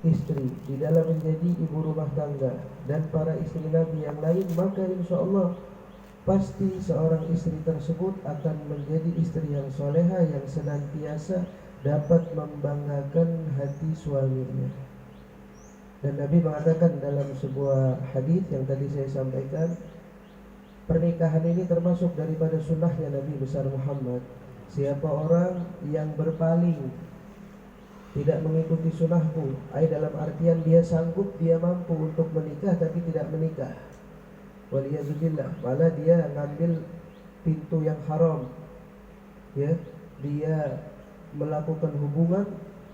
istri di dalam menjadi ibu rumah tangga dan para istri Nabi yang lain, maka insya Allah pasti seorang istri tersebut akan menjadi istri yang soleha, yang senantiasa dapat membanggakan hati suaminya. Dan Nabi mengatakan dalam sebuah hadis yang tadi saya sampaikan, pernikahan ini termasuk daripada sunnahnya Nabi besar Muhammad. Siapa orang yang berpaling, tidak mengikuti sunnahku, dalam artian dia sanggup, dia mampu untuk menikah tapi tidak menikah, waliyazubillah, malah dia ngambil pintu yang haram, ya, dia melakukan hubungan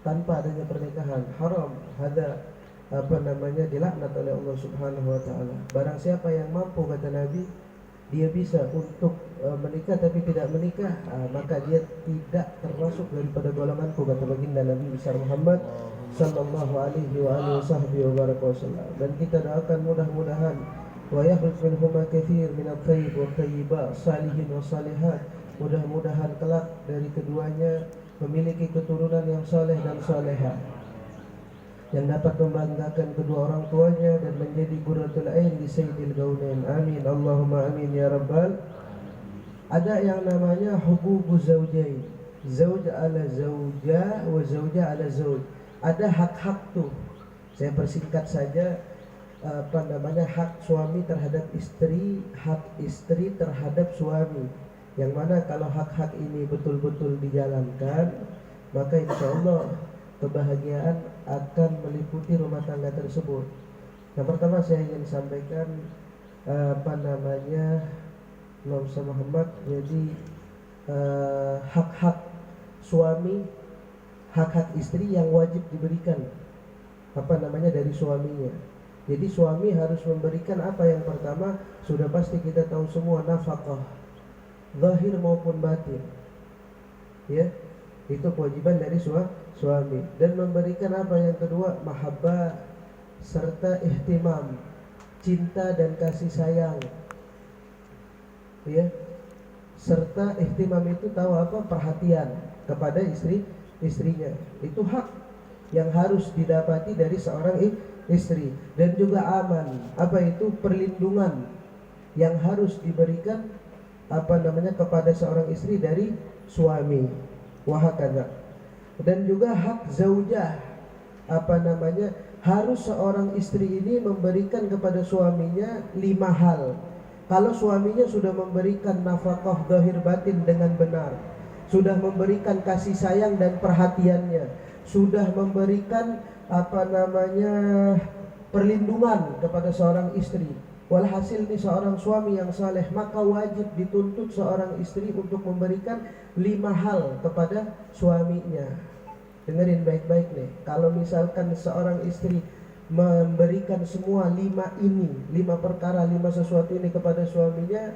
tanpa adanya pernikahan, haram, ada dilaknat oleh Allah Subhanahu wa taala. Barang siapa yang mampu, kata Nabi, dia bisa untuk menikah tapi tidak menikah, maka dia tidak termasuk daripada golonganku, kata baginda Nabi besar Muhammad sallallahu alaihi wasallam. Dan kita doakan mudah-mudahan wa yakhruj minhuma katsir min at-thayyib wa thayyibat salihin wa salihat, mudah-mudahan kelak dari keduanya memiliki keturunan yang saleh dan salehah, yang dapat membanggakan kedua orang tuanya dan menjadi qurratul ain di sayyidil gaunain. Amin Allahumma amin ya rabbal. Ada yang namanya huququ zaujain, zauj ala zauja wa zauja ala zauj. Ada hak-hak tuh, saya persingkat saja, hak suami terhadap istri, hak istri terhadap suami, yang mana kalau hak-hak ini betul-betul dijalankan, maka insya Allah kebahagiaan akan meliputi rumah tangga tersebut. Yang pertama saya ingin sampaikan Nabi Muhammad, jadi hak-hak suami, hak-hak istri yang wajib diberikan dari suaminya. Jadi suami harus memberikan apa? Yang pertama sudah pasti kita tahu semua, nafkah zahir maupun batin, ya, itu kewajiban dari suami. Dan memberikan apa? Yang kedua, mahabbah serta ihtimam, cinta dan kasih sayang, ya. Serta ihtimam itu tahu apa? Perhatian kepada istrinya. Itu hak yang harus didapati dari seorang istri. Dan juga aman, apa itu? Perlindungan yang harus diberikan kepada seorang istri dari suami. Wahakadha. Dan juga hak zaujah, harus seorang istri ini memberikan kepada suaminya 5 hal. Kalau suaminya sudah memberikan nafkah zahir batin dengan benar, sudah memberikan kasih sayang dan perhatiannya, sudah memberikan perlindungan kepada seorang istri, walhasil ini seorang suami yang saleh, maka wajib dituntut seorang istri untuk memberikan 5 hal kepada suaminya. Dengerin baik-baik nih. Kalau misalkan seorang istri memberikan semua 5 perkara, 5 sesuatu ini kepada suaminya,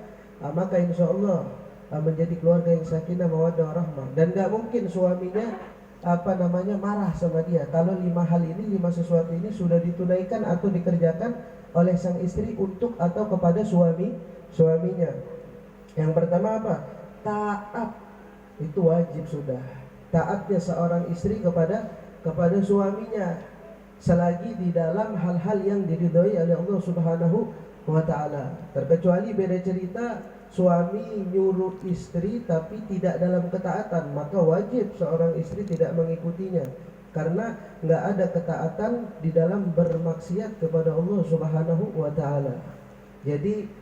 maka insya Allah menjadi keluarga yang sakinah mawaddah warahmah. Dan gak mungkin suaminya marah sama dia kalau 5 hal ini, 5 sesuatu ini sudah ditunaikan atau dikerjakan oleh sang istri untuk atau kepada suaminya. Yang pertama apa? Taat. Itu wajib sudah. Taatnya seorang istri kepada suaminya selagi di dalam hal-hal yang diridhoi oleh Allah Subhanahu wa taala. Terkecuali beda cerita suami nyuruh istri tapi tidak dalam ketaatan, maka wajib seorang istri tidak mengikutinya, karena nggak ada ketaatan di dalam bermaksiat kepada Allah Subhanahu wa taala. Jadi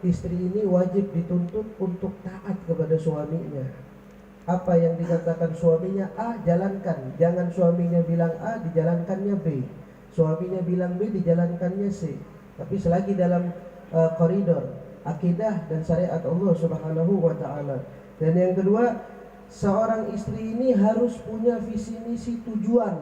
istri ini wajib dituntut untuk taat kepada suaminya. Apa yang dikatakan suaminya A, jalankan. Jangan suaminya bilang A, dijalankannya B. Suaminya bilang B, dijalankannya C. Tapi selagi dalam koridor akidah dan syariat Allah Subhanahu wa taala. Dan yang kedua, seorang istri ini harus punya visi misi tujuan.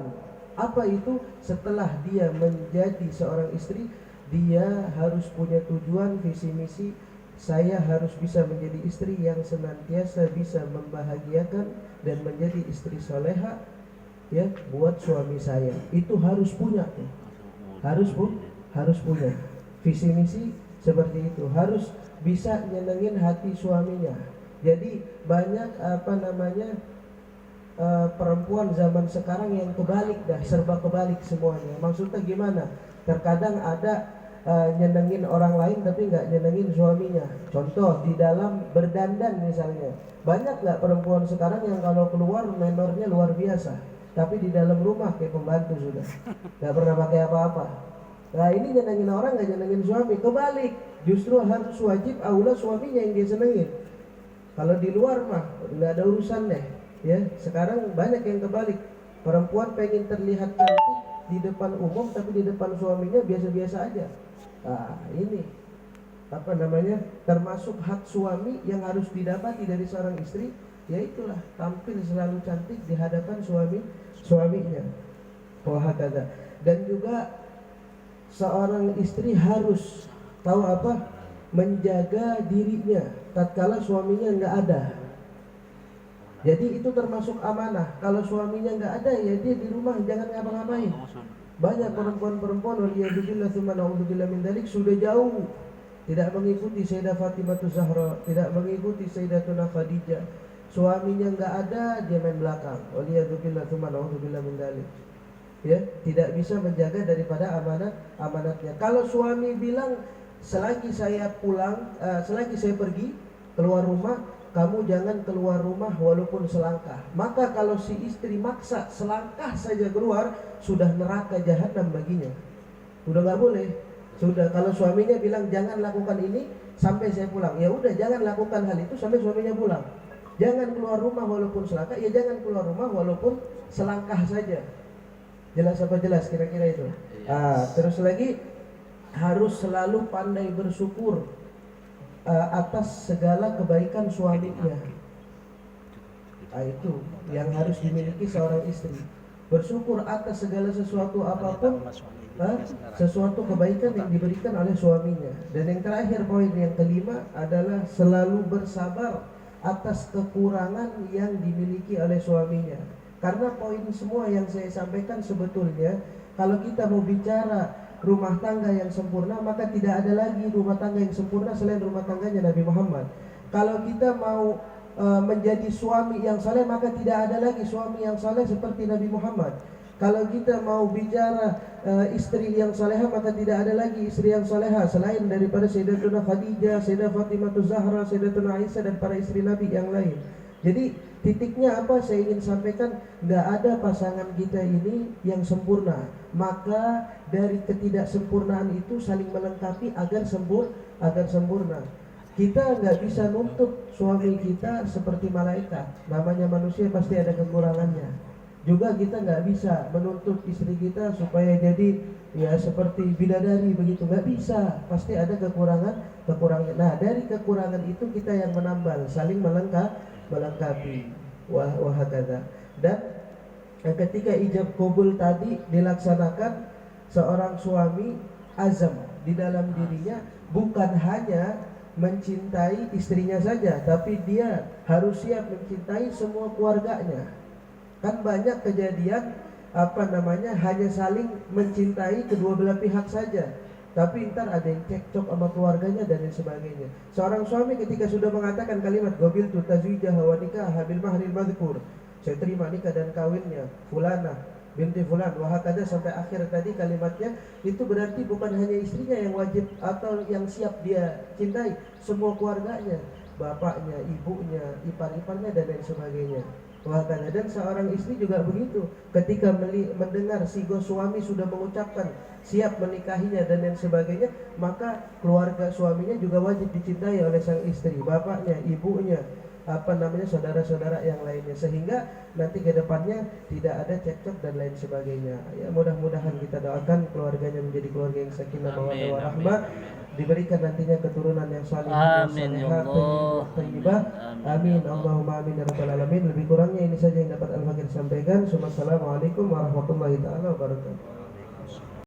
Apa itu? Setelah dia menjadi seorang istri, dia harus punya tujuan, visi misi. Saya harus bisa menjadi istri yang senantiasa bisa membahagiakan dan menjadi istri soleha, ya, buat suami saya. Itu harus punya, harus punya visi misi seperti itu. Harus bisa nyenengin hati suaminya. Jadi banyak perempuan zaman sekarang yang kebalik dah, serba kebalik semuanya. Maksudnya gimana? Terkadang ada nyenengin orang lain tapi nggak nyenengin suaminya. Contoh di dalam berdandan misalnya, banyak nggak perempuan sekarang yang kalau keluar menornya luar biasa, tapi di dalam rumah kayak pembantu sudah, nggak pernah pakai apa-apa. Nah ini nyenengin orang nggak nyenengin suami, kebalik. Justru harus wajib aula suaminya yang dia senengin. Kalau di luar mah nggak ada urusan deh. Ya sekarang banyak yang kebalik. Perempuan pengen terlihat cantik di depan umum, tapi di depan suaminya biasa-biasa aja. Nah ini apa namanya, termasuk hak suami yang harus didapati dari seorang istri, yaitulah tampil selalu cantik di hadapan suaminya. Wahakada. Dan juga seorang istri harus tahu apa, menjaga dirinya tatkala suaminya nggak ada. Jadi itu termasuk amanah. Kalau suaminya nggak ada, ya dia di rumah jangan ngapa-ngapain. Banyak perempuan-perempuan waliyadzubillah tsumma na'udzubillah min dzalik sudah jauh, tidak mengikuti Sayyidah Fatimah Zahra, tidak mengikuti Sayyidatuna Khadijah. Suaminya nggak ada, dia main belakang. Waliyadzubillah tsumma na'udzubillah min dzalik. Ya, tidak bisa menjaga daripada amanatnya. Kalau suami bilang selagi saya pulang, selagi saya pergi keluar rumah, kamu jangan keluar rumah walaupun selangkah. Maka kalau si istri maksa selangkah saja keluar, sudah neraka jahanam baginya. Udah nggak boleh. Sudah, kalau suaminya bilang jangan lakukan ini sampai saya pulang, ya udah jangan lakukan hal itu sampai suaminya pulang. Jangan keluar rumah walaupun selangkah, ya jangan keluar rumah walaupun selangkah saja. Jelas apa jelas kira-kira itu? Terus lagi harus selalu pandai bersyukur atas segala kebaikan suaminya. Itu yang harus dimiliki seorang istri. Bersyukur atas segala sesuatu apapun, sesuatu kebaikan yang diberikan oleh suaminya. Dan yang terakhir, poin yang kelima adalah selalu bersabar atas kekurangan yang dimiliki oleh suaminya. Karena poin semua yang saya sampaikan sebetulnya, kalau kita mau bicara rumah tangga yang sempurna, maka tidak ada lagi rumah tangga yang sempurna selain rumah tangganya Nabi Muhammad. Kalau kita mau menjadi suami yang saleh, maka tidak ada lagi suami yang saleh seperti Nabi Muhammad. Kalau kita mau bicara istri yang salehah, maka tidak ada lagi istri yang salehah selain daripada Sayyidatuna Khadijah, Sayyidah Fatimah Zahra, Sayyidatuna Aisyah dan para istri Nabi yang lain. Jadi titiknya apa saya ingin sampaikan, nggak ada pasangan kita ini yang sempurna. Maka dari ketidaksempurnaan itu saling melengkapi agar sempurna. Kita nggak bisa nuntut suami kita seperti malaikat. Namanya manusia pasti ada kekurangannya. Juga kita nggak bisa menuntut istri kita supaya jadi ya seperti bidadari begitu, nggak bisa. Pasti ada kekurangannya. Nah dari kekurangan itu kita yang menambal, saling melengkapi. Wahakada. Dan ketika ijab qabul tadi dilaksanakan, seorang suami azam di dalam dirinya bukan hanya mencintai istrinya saja, tapi dia harus siap mencintai semua keluarganya. Kan banyak kejadian hanya saling mencintai kedua belah pihak saja, tapi ntar ada yang cekcok sama keluarganya dan lain sebagainya. Seorang suami ketika sudah mengatakan kalimat qabiltu tazwijah wa nikah bil mahril madhkur, saya terima nikah dan kawinnya fulana binti fulan wahakada sampai akhir tadi kalimatnya, itu berarti bukan hanya istrinya yang wajib atau yang siap dia cintai, semua keluarganya, bapaknya, ibunya, ipar-iparnya dan lain sebagainya. Wahakada. Dan seorang istri juga begitu, ketika mendengar si suami sudah mengucapkan siap menikahinya dan lain sebagainya, maka keluarga suaminya juga wajib dicintai oleh sang istri, bapaknya, ibunya, saudara-saudara yang lainnya, sehingga nanti ke depannya tidak ada cekcok dan lain sebagainya. Ya mudah-mudahan kita doakan keluarganya menjadi keluarga yang sakinah mawaddah warahmah, diberikan nantinya keturunan yang saleh, salihah, thayyibah. Amin. Allahumma amin ya rabbal alamin. Lebih kurangnya ini saja yang dapat Al-Fakir sampaikan. Wassalamualaikum warahmatullahi taala wabarakatuh.